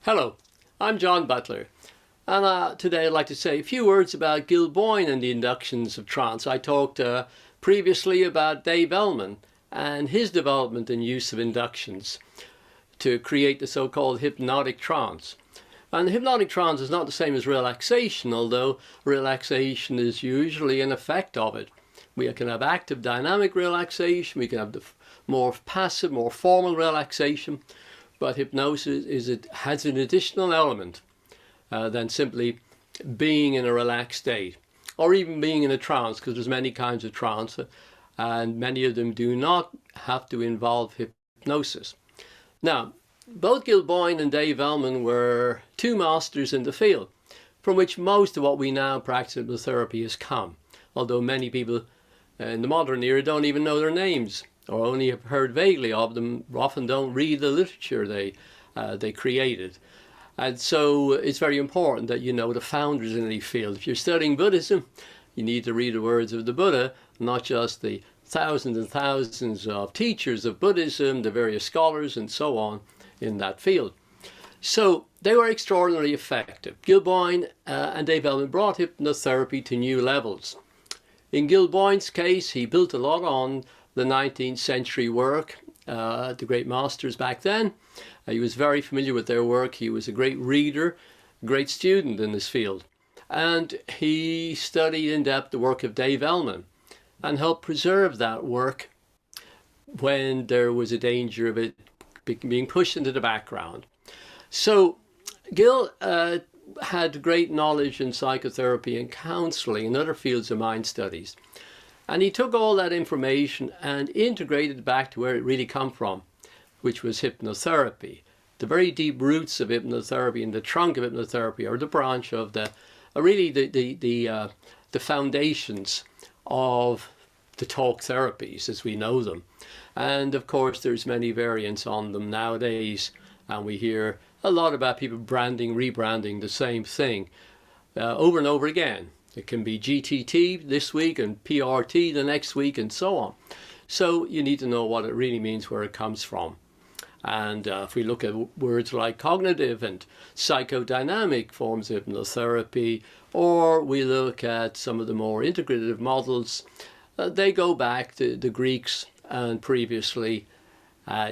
Hello, I'm John Butler, and today I'd like to say a few words about Gil Boyne and the inductions of trance. I talked previously about Dave Ellman and his development and use of inductions to create the so-called hypnotic trance. And hypnotic trance is not the same as relaxation, although relaxation is usually an effect of it. We can have active dynamic relaxation, we can have the more passive, more formal relaxation. But hypnosis has an additional element than simply being in a relaxed state or even being in a trance, because there's many kinds of trance and many of them do not have to involve hypnosis. Now, both Gil Boyne and Dave Ellman were two masters in the field from which most of what we now practice in hypnotherapy has come, although many people in the modern era don't even know their names, or only have heard vaguely of them, often don't read the literature they created. And so it's very important that you know the founders in any field. If you're studying Buddhism, you need to read the words of the Buddha, not just the thousands and thousands of teachers of Buddhism, the various scholars and so on in that field. So they were extraordinarily effective. Gil Boyne and Dave Ellman brought hypnotherapy to new levels. In Gil Boyne's case, he built a lot on the 19th century work, the great masters back then. He was very familiar with their work. He was a great reader, great student in this field. And he studied in depth the work of Dave Ellman and helped preserve that work when there was a danger of it being pushed into the background. So Gil had great knowledge in psychotherapy and counseling and other fields of mind studies. And he took all that information and integrated it back to where it really come from, which was hypnotherapy. The very deep roots of hypnotherapy and the trunk of hypnotherapy, or the branch of the foundations of the talk therapies as we know them. And of course, there's many variants on them nowadays, and we hear a lot about people branding, rebranding the same thing over and over again. It can be GTT this week and PRT the next week and so on. So you need to know what it really means, where it comes from. And if we look at words like cognitive and psychodynamic forms of hypnotherapy, or we look at some of the more integrative models, they go back to the Greeks and previously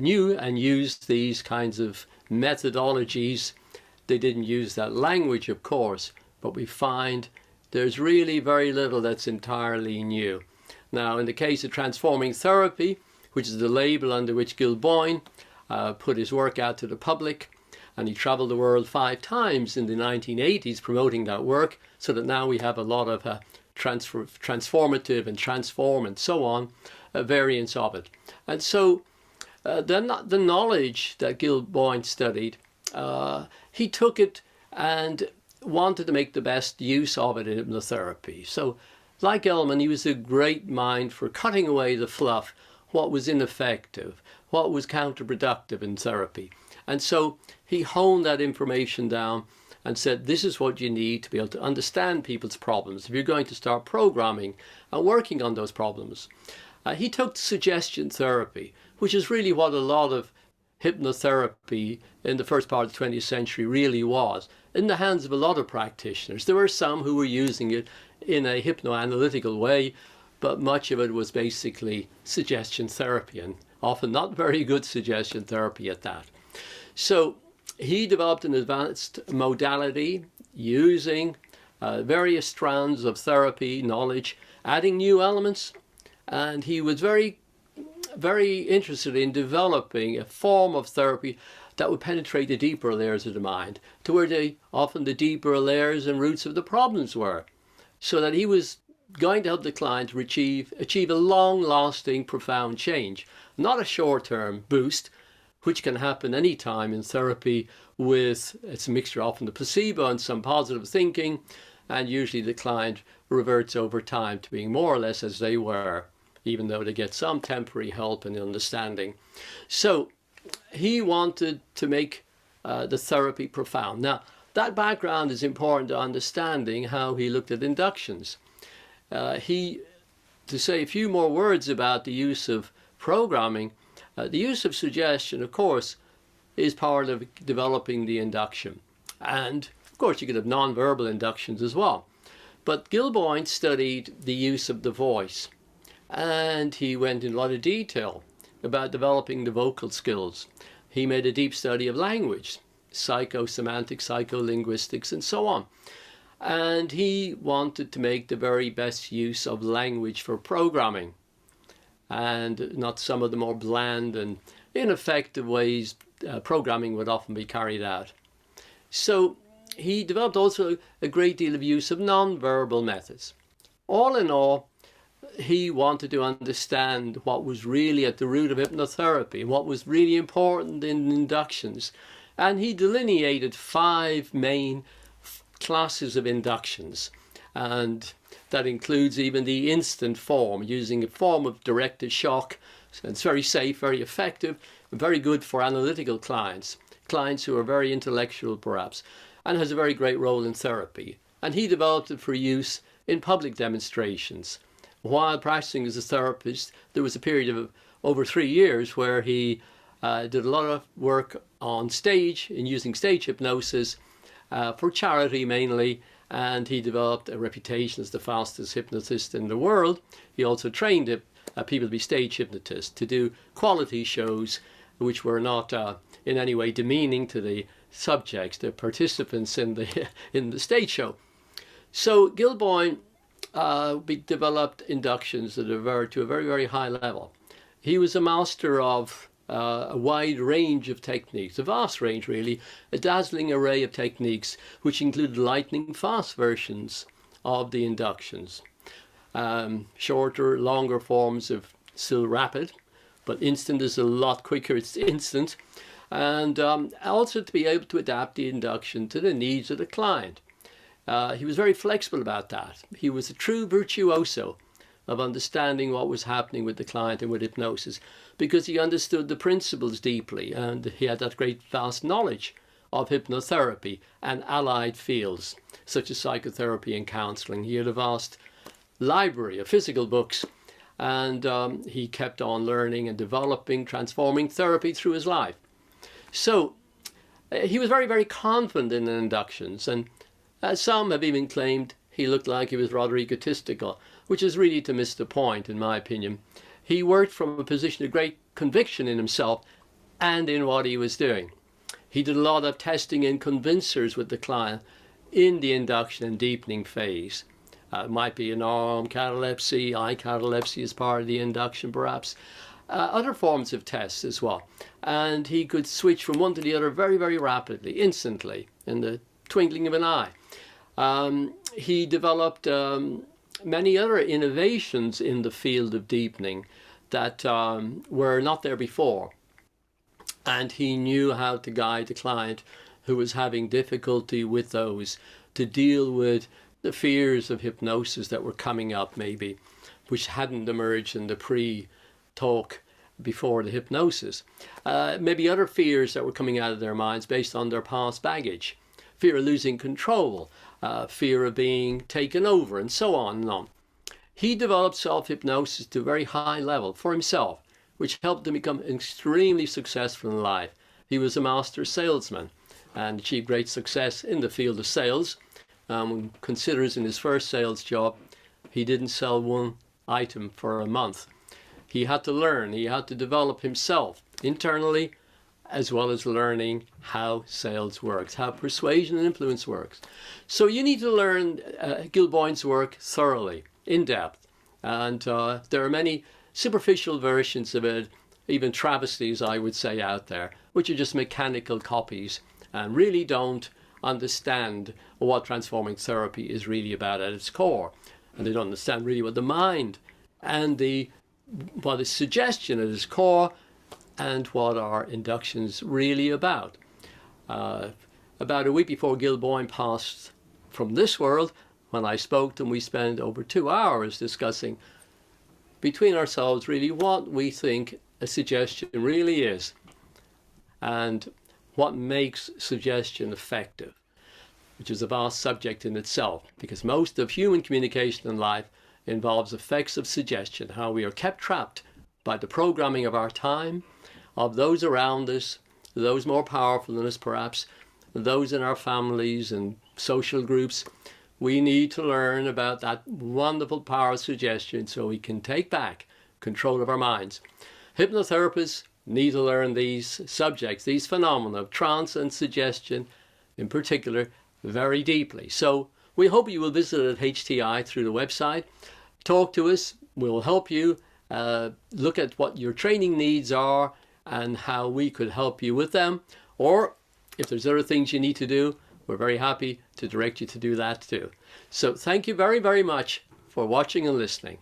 knew and used these kinds of methodologies. They didn't use that language, of course, but we find there's really very little that's entirely new. Now, in the case of transforming therapy, which is the label under which Gil Boyne put his work out to the public, and he traveled the world 5 times in the 1980s promoting that work, so that now we have a lot of transformative and transform and so on variants of it. And so the knowledge that Gil Boyne studied, he took it and wanted to make the best use of it in hypnotherapy. So, like Ellman, he was a great mind for cutting away the fluff, what was ineffective, what was counterproductive in therapy. And so he honed that information down and said, this is what you need to be able to understand people's problems if you're going to start programming and working on those problems. He took suggestion therapy, which is really what a lot of hypnotherapy in the first part of the 20th century really was, in the hands of a lot of practitioners. There were some who were using it in a hypnoanalytical way, but much of it was basically suggestion therapy, and often not very good suggestion therapy at that. So he developed an advanced modality using various strands of therapy knowledge, adding new elements, and he was very interested in developing a form of therapy that would penetrate the deeper layers of the mind, to where often the deeper layers and roots of the problems were, so that he was going to help the client to achieve a long-lasting, profound change, not a short-term boost, which can happen any time in therapy with, it's a mixture often of placebo and some positive thinking, and usually the client reverts over time to being more or less as they were, even though they get some temporary help and understanding. So he wanted to make the therapy profound. Now, that background is important to understanding how he looked at inductions. To say a few more words about the use of programming, the use of suggestion, of course, is part of developing the induction. And of course you could have non-verbal inductions as well. But Gil Boyne studied the use of the voice, and he went in a lot of detail about developing the vocal skills. He made a deep study of language, psychosemantics, psycholinguistics, and so on. And he wanted to make the very best use of language for programming, and not some of the more bland and ineffective ways programming would often be carried out. So he developed also a great deal of use of non-verbal methods. All in all, he wanted to understand what was really at the root of hypnotherapy, what was really important in inductions. And he delineated 5 main classes of inductions. And that includes even the instant form, using a form of directed shock. So it's very safe, very effective, and very good for analytical clients who are very intellectual perhaps, and has a very great role in therapy. And he developed it for use in public demonstrations. While practicing as a therapist, there was a period of over 3 years where he did a lot of work on stage in using stage hypnosis for charity mainly, and he developed a reputation as the fastest hypnotist in the world. He also trained people to be stage hypnotists, to do quality shows which were not in any way demeaning to the subjects, the participants in the stage show. So Gil Boyne developed inductions to a very, very high level. He was a master of a wide range of techniques, a vast range really, a dazzling array of techniques, which included lightning fast versions of the inductions. Shorter, longer forms of still rapid, but instant is a lot quicker, it's instant. And also to be able to adapt the induction to the needs of the client. He was very flexible about that. He was a true virtuoso of understanding what was happening with the client and with hypnosis, because he understood the principles deeply, and he had that great vast knowledge of hypnotherapy and allied fields such as psychotherapy and counseling. He had a vast library of physical books, and he kept on learning and developing, transforming therapy through his life. So he was very, very confident in inductions, and some have even claimed he looked like he was rather egotistical, which is really to miss the point, in my opinion. He worked from a position of great conviction in himself and in what he was doing. He did a lot of testing and convincers with the client in the induction and deepening phase. It might be an arm catalepsy, eye catalepsy as part of the induction perhaps. Other forms of tests as well. And he could switch from one to the other very, very rapidly, instantly, in the twinkling of an eye. He developed many other innovations in the field of deepening that were not there before. And he knew how to guide the client who was having difficulty with those, to deal with the fears of hypnosis that were coming up maybe, which hadn't emerged in the pre-talk before the hypnosis. Maybe other fears that were coming out of their minds based on their past baggage. Fear of losing control, fear of being taken over, and so on and on. He developed self-hypnosis to a very high level for himself, which helped him become extremely successful in life. He was a master salesman and achieved great success in the field of sales. Considers in his first sales job, he didn't sell one item for a month. He had to learn, he had to develop himself internally, as well as learning how sales works, how persuasion and influence works. So you need to learn Gil Boyne's work thoroughly, in depth. And there are many superficial versions of it, even travesties, I would say, out there, which are just mechanical copies and really don't understand what transforming therapy is really about at its core. And they don't understand really what the mind and what is suggestion at its core, and what are inductions really about. About a week before Gil Boyne passed from this world, when I spoke to him, we spent over 2 hours discussing between ourselves really what we think a suggestion really is and what makes suggestion effective, which is a vast subject in itself, because most of human communication in life involves effects of suggestion, how we are kept trapped by the programming of our time, of those around us, those more powerful than us perhaps, those in our families and social groups, we need to learn about that wonderful power of suggestion so we can take back control of our minds. Hypnotherapists need to learn these subjects, these phenomena of trance and suggestion in particular, very deeply. So we hope you will visit at HTI through the website. Talk to us. We'll help you look at what your training needs are and how we could help you with them. Or if there's other things you need to do, we're very happy to direct you to do that too. So thank you very, very much for watching and listening.